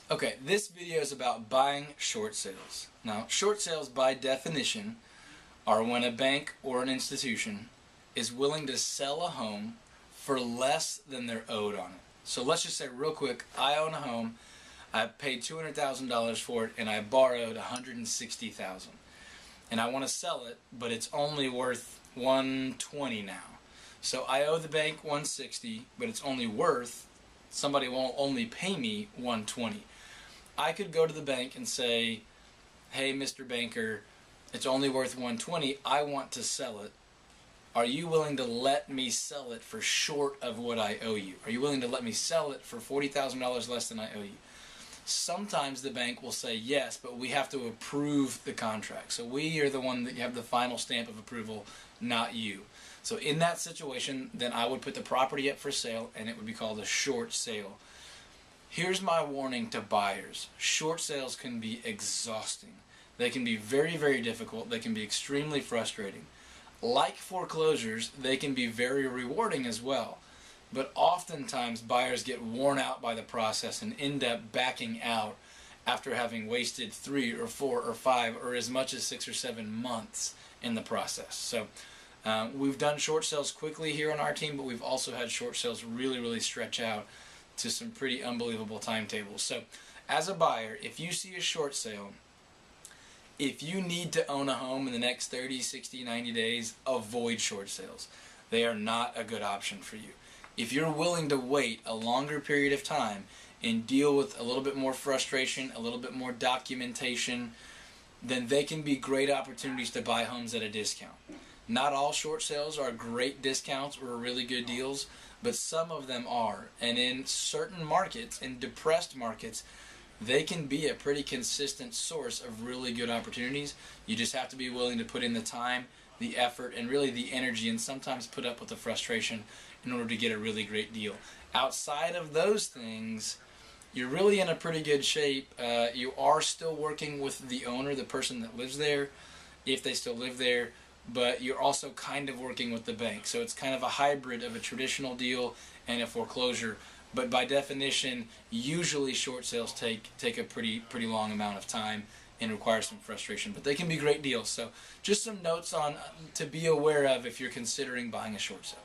Okay, this video is about buying short sales. Now, short sales by definition are when a bank or an institution is willing to sell a home for less than they're owed on it. So let's just say real quick, I own a home, I paid $200,000 for it, and I borrowed $160,000. And I want to sell it, but it's only worth $120 now. So I owe the bank $160, but it's only worth, somebody won't only pay me $120. I could go to the bank and say, hey, Mr. Banker, it's only worth $120. I want to sell it. Are you willing to let me sell it for short of what I owe you? Are you willing to let me sell it for $40,000 less than I owe you? Sometimes the bank will say yes, but we have to approve the contract. So we are the one that you have the final stamp of approval, not you. So in that situation, then I would put the property up for sale, and it would be called a short sale. Here's my warning to buyers. Short sales can be exhausting. They can be very, very difficult. They can be extremely frustrating. Like foreclosures, they can be very rewarding as well. But oftentimes buyers get worn out by the process and end up backing out after having wasted 3 or 4 or 5 or as much as 6 or 7 months in the process. So we've done short sales quickly here on our team, but we've also had short sales really stretch out to some pretty unbelievable timetables. So as a buyer, if you see a short sale, if you need to own a home in the next 30, 60, 90 days, avoid short sales. They are not a good option for you. If you're willing to wait a longer period of time and deal with a little bit more frustration, a little bit more documentation, then they can be great opportunities to buy homes at a discount. Not all short sales are great discounts or really good deals, but some of them are. And in certain markets, in depressed markets, they can be a pretty consistent source of really good opportunities. You just have to be willing to put in the time, the effort, and really the energy, and sometimes put up with the frustration in order to get a really great deal. Outside of those things, you're really in a pretty good shape. You are still working with the owner, the person that lives there, if they still live there, but you're also kind of working with the bank. So it's kind of a hybrid of a traditional deal and a foreclosure. But by definition, usually short sales take a pretty long amount of time and require some frustration, but they can be great deals. So just some notes on to be aware of if you're considering buying a short sale.